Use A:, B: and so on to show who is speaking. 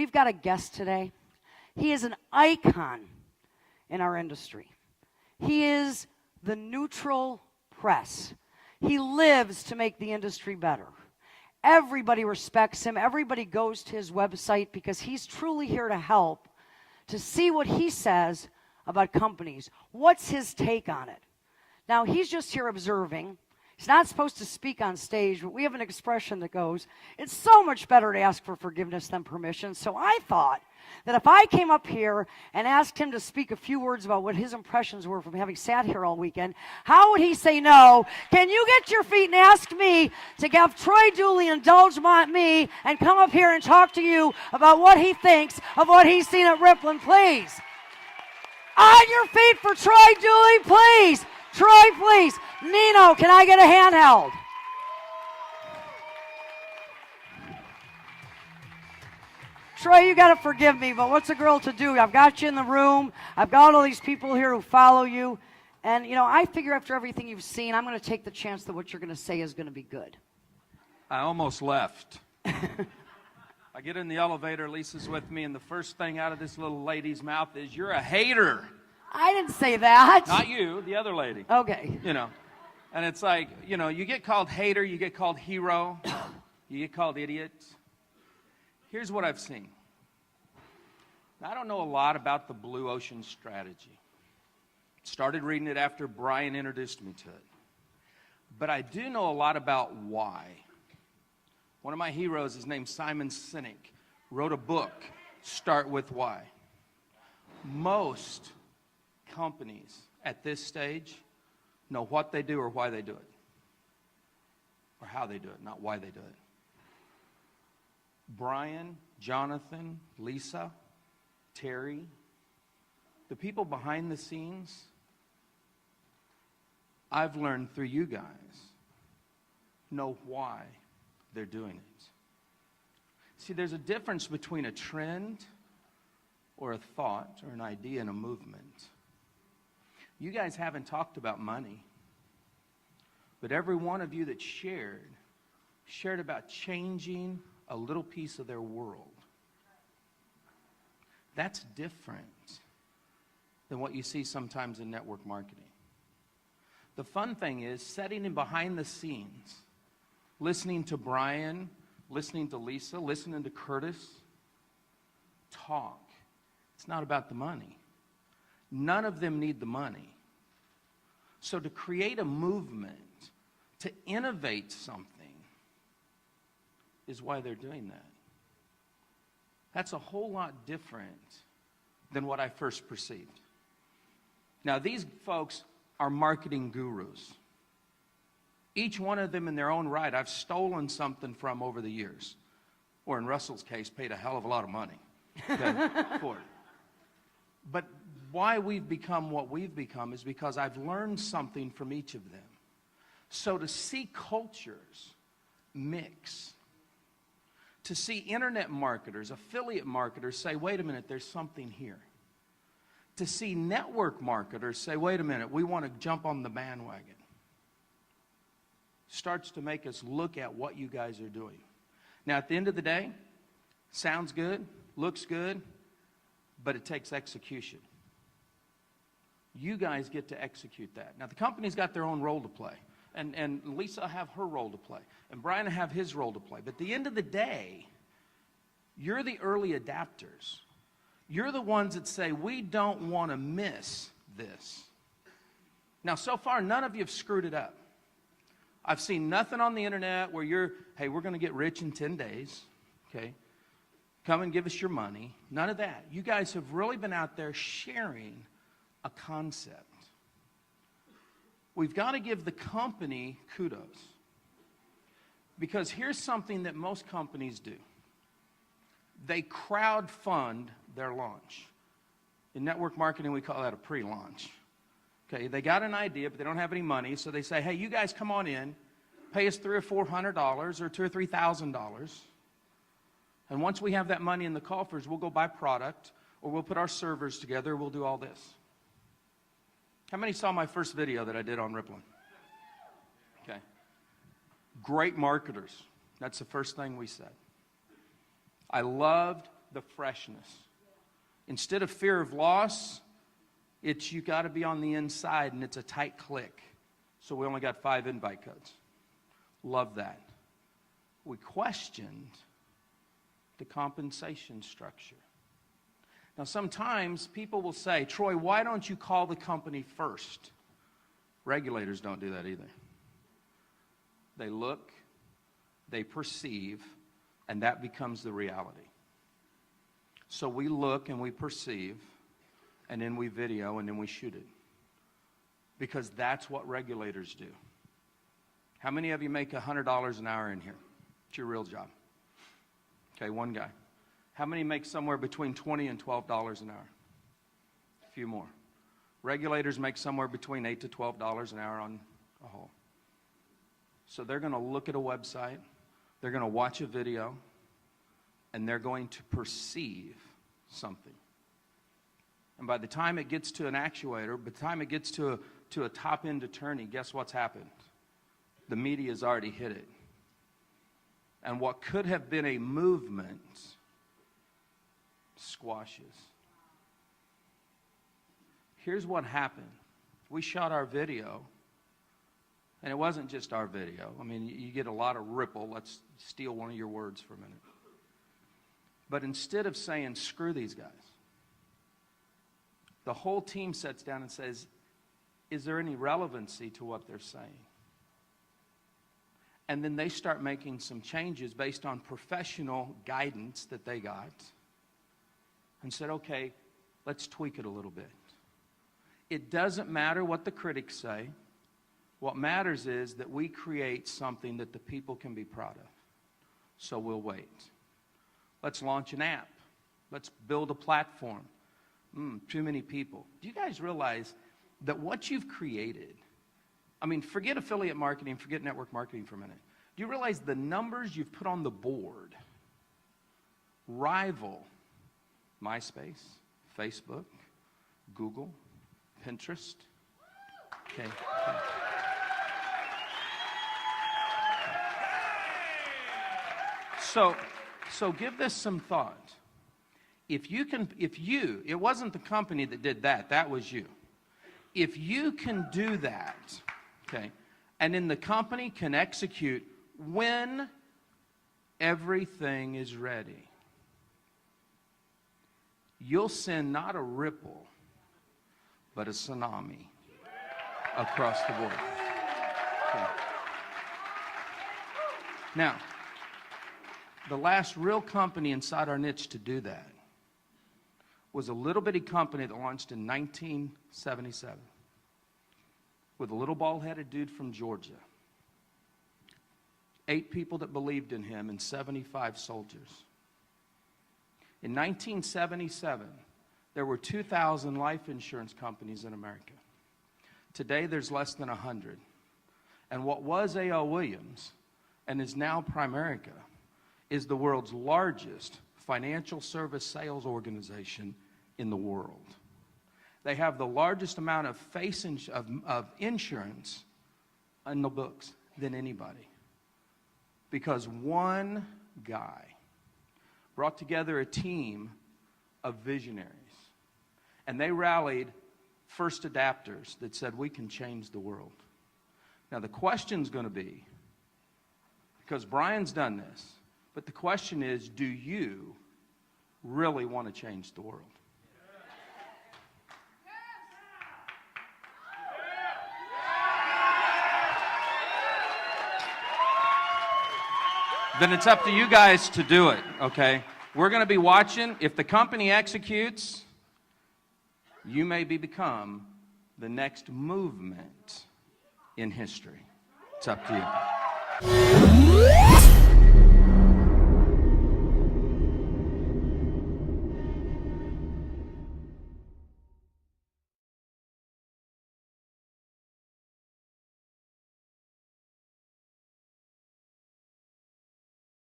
A: we've got a guest today. He is an icon in our industry. He is the neutral press. He lives to make the industry better. Everybody respects him. Everybody goes to his website because he's truly here to help, to see what he says about companies. What's his take on it? Now, he's just here observing. He's not supposed to speak on stage, but we have an expression that goes, it's so much better to ask for forgiveness than permission. So I thought that if I came up here and asked him to speak a few words about what his impressions were from having sat here all weekend, how would he say no? Can you get your feet and ask me to have Troy Dooley indulge me and come up here and talk to you about what he thinks of what he's seen at Rippln, please? On your feet for Troy Dooley, please. Troy, please. Nino, can I get a handheld? Troy, you got to forgive me, but what's a girl to do? I've got you in the room. I've got all these people here who follow you. And, you know, I figure after everything you've seen, I'm going to take the chance that what you're going to say is going to be good.
B: I almost left. I get in the elevator, Lisa's with me, and the first thing out of this little lady's mouth is, "You're a hater."
A: I didn't say that.
B: Not you, the other lady.
A: Okay.
B: You know, and it's like, you know, you get called hater, you get called hero, you get called idiot. Here's what I've seen. I don't know a lot about the Blue Ocean strategy. Started reading it after Brian introduced me to it. But I do know a lot about why. One of my heroes is named Simon Sinek. Wrote a book, Start With Why. Most companies at this stage know what they do or why they do it. Or how they do it, not why they do it. Brian, Jonathan, Lisa, Terry, the people behind the scenes, I've learned through you guys, know why they're doing it. See, there's a difference between a trend or a thought or an idea and a movement. You guys haven't talked about money, but every one of you that shared about changing a little piece of their world. That's different than what you see sometimes in network marketing. The fun thing is sitting in behind the scenes, listening to Brian, listening to Lisa, listening to Curtis talk. It's not about the money. None of them need the money. So to create a movement, to innovate something, is why they're doing that. That's a whole lot different than what I first perceived. Now, these folks are marketing gurus. Each one of them in their own right, I've stolen something from over the years. Or in Russell's case, paid a hell of a lot of money for it. But why we've become what we've become is because I've learned something from each of them. So to see cultures mix, to see internet marketers, affiliate marketers say, wait a minute, there's something here. To see network marketers say, wait a minute, we want to jump on the bandwagon. Starts to make us look at what you guys are doing. Now, at the end of the day, sounds good, looks good, but it takes execution. You guys get to execute that. Now, the company's got their own role to play. And Lisa will have her role to play. And Brian will have his role to play. But at the end of the day, you're the early adapters. You're the ones that say, we don't want to miss this. Now, so far, none of you have screwed it up. I've seen nothing on the internet where you're, hey, we're going to get rich in 10 days. Okay? Come and give us your money. None of that. You guys have really been out there sharing a concept. We've got to give the company kudos. Because here's something that most companies do. They crowd fund their launch. In network marketing, we call that a pre-launch. Okay, they got an idea, but they don't have any money, so they say, hey, you guys come on in, pay us $300 or $400 or $2,000 or $3,000. And once we have that money in the coffers, we'll go buy product, or we'll put our servers together, we'll do all this. How many saw my first video that I did on Rippln? Okay. Great marketers. That's the first thing we said. I loved the freshness. Instead of fear of loss, it's you got to be on the inside, and it's a tight click. So we only got 5 invite codes. Love that. We questioned the compensation structure. Now, sometimes people will say, Troy, why don't you call the company first? Regulators don't do that either. They look, they perceive, and that becomes the reality. So we look and we perceive, and then we video, and then we shoot it. Because that's what regulators do. How many of you make $100 an hour in here? It's your real job. Okay, one guy. How many make somewhere between $20 and $12 an hour? A few more. Regulators make somewhere between $8 to $12 an hour on a whole. So they're going to look at a website, they're going to watch a video, and they're going to perceive something. And by the time it gets to an actuator, by the time it gets to a top-end attorney, guess what's happened? The media has already hit it. And what could have been a movement squashes. Here's what happened. We shot our video, and it wasn't just our video. I mean, you get a lot of Rippln. Let's steal one of your words for a minute. But instead of saying, screw these guys, the whole team sits down and says, is there any relevancy to what they're saying? And then they start making some changes based on professional guidance that they got and said, okay, let's tweak it a little bit. It doesn't matter what the critics say. What matters is that we create something that the people can be proud of. So we'll wait. Let's launch an app. Let's build a platform. Too many people. Do you guys realize that what you've created, I mean, forget affiliate marketing, forget network marketing for a minute. Do you realize the numbers you've put on the board rival MySpace, Facebook, Google, Pinterest? Okay. So give this some thought. It wasn't the company that did that, that was you. If you can do that, okay, and then the company can execute when everything is ready, you'll send not a ripple, but a tsunami across the board. Okay. Now, the last real company inside our niche to do that was a little bitty company that launched in 1977 with a little bald-headed dude from Georgia. 8 people that believed in him and 75 soldiers. In 1977, there were 2,000 life insurance companies in America. Today, there's less than 100. And what was A.L. Williams and is now Primerica is the world's largest financial service sales organization in the world. They have the largest amount of insurance in the books than anybody. Because one guy brought together a team of visionaries. And they rallied first adapters that said, we can change the world. Now the question's going to be, because Brian's done this, but the question is, do you really want to change the world? Then it's up to you guys to do it, okay? We're going to be watching. If the company executes, you may become the next movement in history. It's up to you.